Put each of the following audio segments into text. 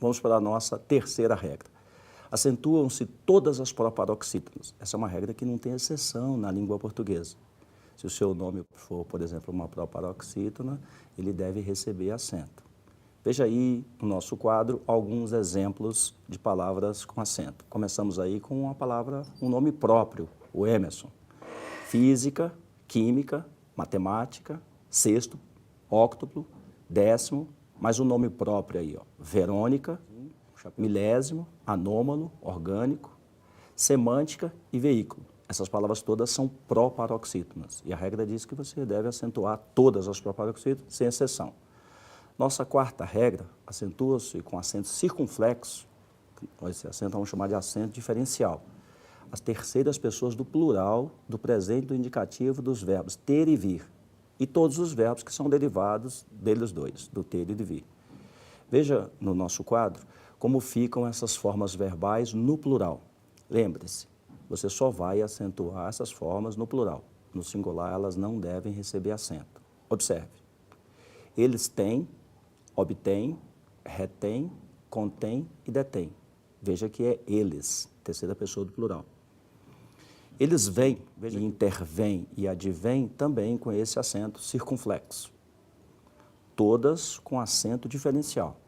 Vamos para a nossa terceira regra. Acentuam-se todas as proparoxítonas. Essa é uma regra que não tem exceção na língua portuguesa. Se o seu nome for, por exemplo, uma proparoxítona, ele deve receber acento. Veja aí no nosso quadro alguns exemplos de palavras com acento. Começamos aí com uma palavra, um nome próprio, o Emerson. Física, química, matemática, sexto, óctuplo, décimo, mais um nome próprio aí, ó. Verônica, milésimo, anômalo, orgânico, semântica e veículo. Essas palavras todas são proparoxítonas e a regra diz que você deve acentuar todas as proparoxítonas, sem exceção. Nossa quarta regra acentua-se com acento circunflexo, esse acento vamos chamar de acento diferencial. As terceiras pessoas do plural, do presente, do indicativo, dos verbos ter e vir. E todos os verbos que são derivados deles dois, do ter e de vir. Veja no nosso quadro como ficam essas formas verbais no plural. Lembre-se, você só vai acentuar essas formas no plural. No singular, elas não devem receber acento. Observe. Eles têm, obtêm, retêm, contêm e detêm. Veja que é eles, terceira pessoa do plural. Eles vêm, e intervêm e advêm também com esse acento circunflexo. Todas com acento diferencial.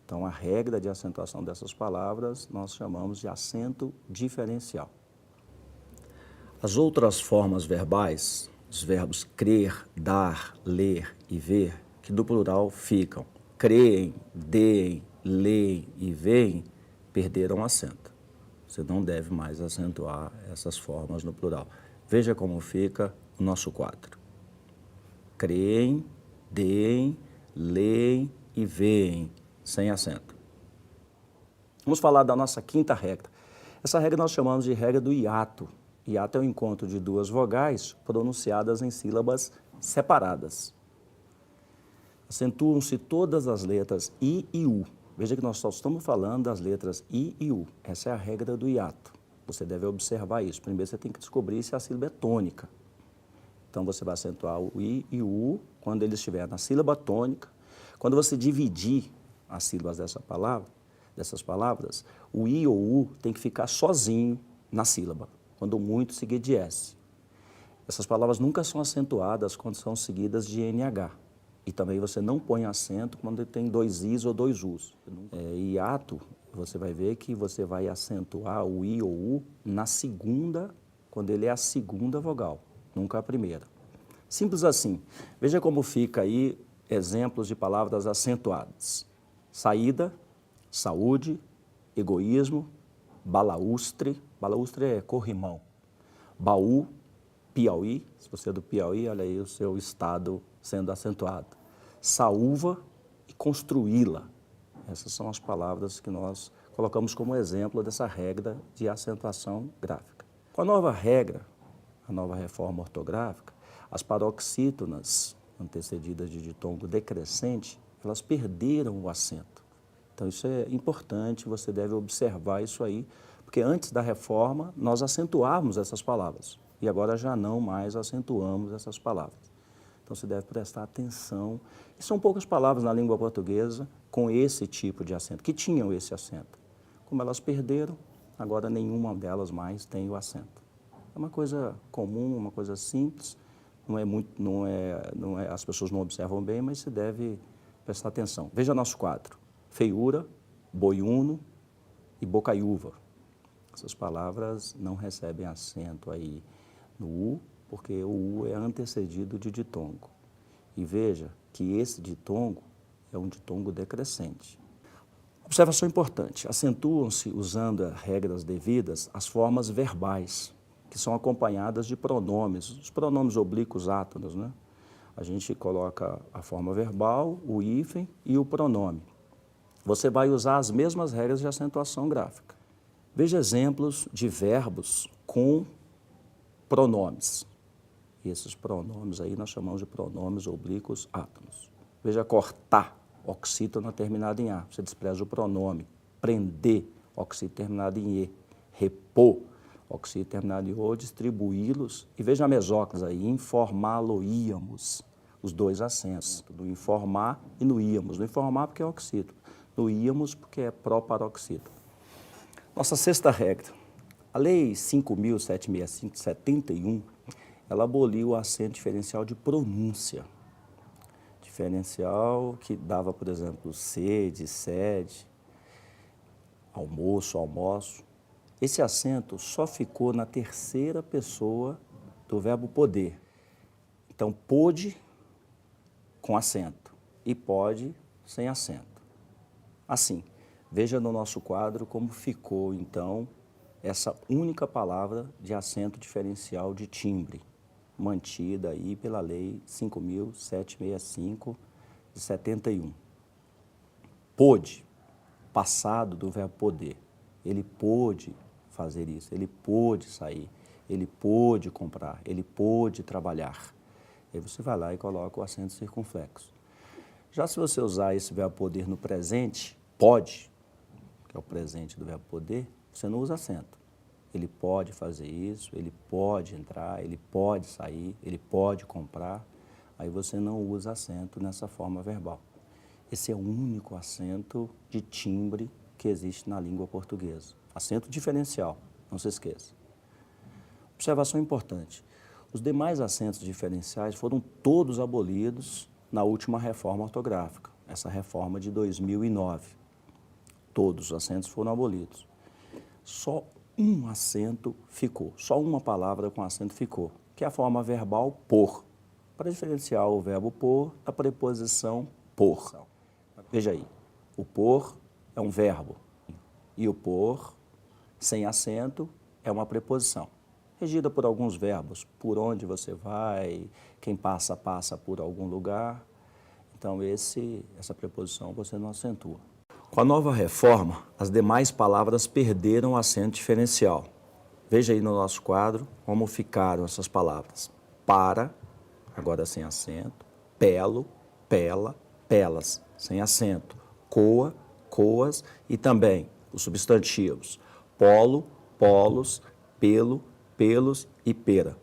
Então, a regra de acentuação dessas palavras nós chamamos de acento diferencial. As outras formas verbais, os verbos crer, dar, ler e ver, que do plural ficam creem, deem, leem e veem, perderam acento. Você não deve mais acentuar essas formas no plural. Veja como fica o nosso quadro. Creem, deem, leem e veem, sem acento. Vamos falar da nossa quinta regra. Essa regra nós chamamos de regra do hiato. Hiato é o encontro de duas vogais pronunciadas em sílabas separadas. Acentuam-se todas as letras I e U. Veja que nós só estamos falando das letras I e U. Essa é a regra do hiato. Você deve observar isso. Primeiro você tem que descobrir se a sílaba é tônica. Então você vai acentuar o I e o U quando ele estiver na sílaba tônica. Quando você dividir as sílabas dessas palavras, o I ou U tem que ficar sozinho na sílaba, quando muito seguir de S. Essas palavras nunca são acentuadas quando são seguidas de NH. E também você não põe acento quando tem dois Is ou dois Us. Hiato, você vai ver que você vai acentuar o I ou U na segunda, quando ele é a segunda vogal, nunca a primeira. Simples assim. Veja como fica aí exemplos de palavras acentuadas. Saída, saúde, egoísmo, balaústre, balaústre é corrimão, baú, Piauí, se você é do Piauí, olha aí o seu estado sendo acentuado, saúva e construí-la. Essas são as palavras que nós colocamos como exemplo dessa regra de acentuação gráfica. Com a nova regra, a nova reforma ortográfica, as paroxítonas antecedidas de ditongo decrescente, elas perderam o acento. Então isso é importante, você deve observar isso aí, porque antes da reforma nós acentuávamos essas palavras e agora já não mais acentuamos essas palavras. Então você deve prestar atenção. E são poucas palavras na língua portuguesa com esse tipo de acento, que tinham esse acento. Como elas perderam, agora nenhuma delas mais tem o acento. É uma coisa comum, uma coisa simples, as pessoas não observam bem, mas você deve prestar atenção. Veja nosso quadro. Feiura, boiuno e bocaiúva. Essas palavras não recebem acento aí no U, porque o U é antecedido de ditongo. E veja que esse ditongo é um ditongo decrescente. Observação importante, acentuam-se, usando as regras devidas, as formas verbais, que são acompanhadas de pronomes, os pronomes oblíquos átonos, né? A gente coloca a forma verbal, o hífen e o pronome. Você vai usar as mesmas regras de acentuação gráfica. Veja exemplos de verbos com pronomes. E esses pronomes aí nós chamamos de pronomes oblíquos átonos. Veja cortar, oxítona terminada em A. Você despreza o pronome. Prender, oxítona terminada em E. Repor, oxítona terminada em O. Distribuí-los. E veja a mesóclise aí, informá-lo-íamos. Os dois acentos, do informar e no íamos. No informar porque é oxítona. no íamos porque é proparoxítona. Nossa sexta regra, a Lei 5.765 de 71, ela aboliu o acento diferencial de pronúncia. Diferencial que dava, por exemplo, sede, sede, almoço, almoço. Esse acento só ficou na terceira pessoa do verbo poder. Então, pôde com acento e pode sem acento. Assim, veja no nosso quadro como ficou, então, essa única palavra de acento diferencial de timbre, mantida aí pela Lei 5.765 de 71. Pôde, passado do verbo poder. Ele pôde fazer isso, ele pôde sair, ele pôde comprar, ele pôde trabalhar. Aí você vai lá e coloca o acento circunflexo. Já se você usar esse verbo poder no presente, pode, que é o presente do verbo poder, você não usa acento. Ele pode fazer isso, ele pode entrar, ele pode sair, ele pode comprar. Aí você não usa acento nessa forma verbal. Esse é o único acento de timbre que existe na língua portuguesa. Acento diferencial, não se esqueça. Observação importante. Os demais acentos diferenciais foram todos abolidos na última reforma ortográfica, essa reforma de 2009. Todos os acentos foram abolidos. Só um acento ficou, só uma palavra com acento ficou, que é a forma verbal por, para diferenciar o verbo por da preposição por. Veja aí, o por é um verbo e o por, sem acento, é uma preposição, regida por alguns verbos, por onde você vai, quem passa, passa por algum lugar. Então, essa preposição você não acentua. Com a nova reforma, as demais palavras perderam o acento diferencial. Veja aí no nosso quadro como ficaram essas palavras. Para, agora sem acento, pelo, pela, pelas, sem acento. Coa, coas e também os substantivos. Polo, polos, pelo, pelos e pera.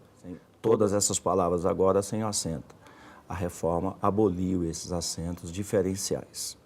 Todas essas palavras agora sem acento. A reforma aboliu esses acentos diferenciais.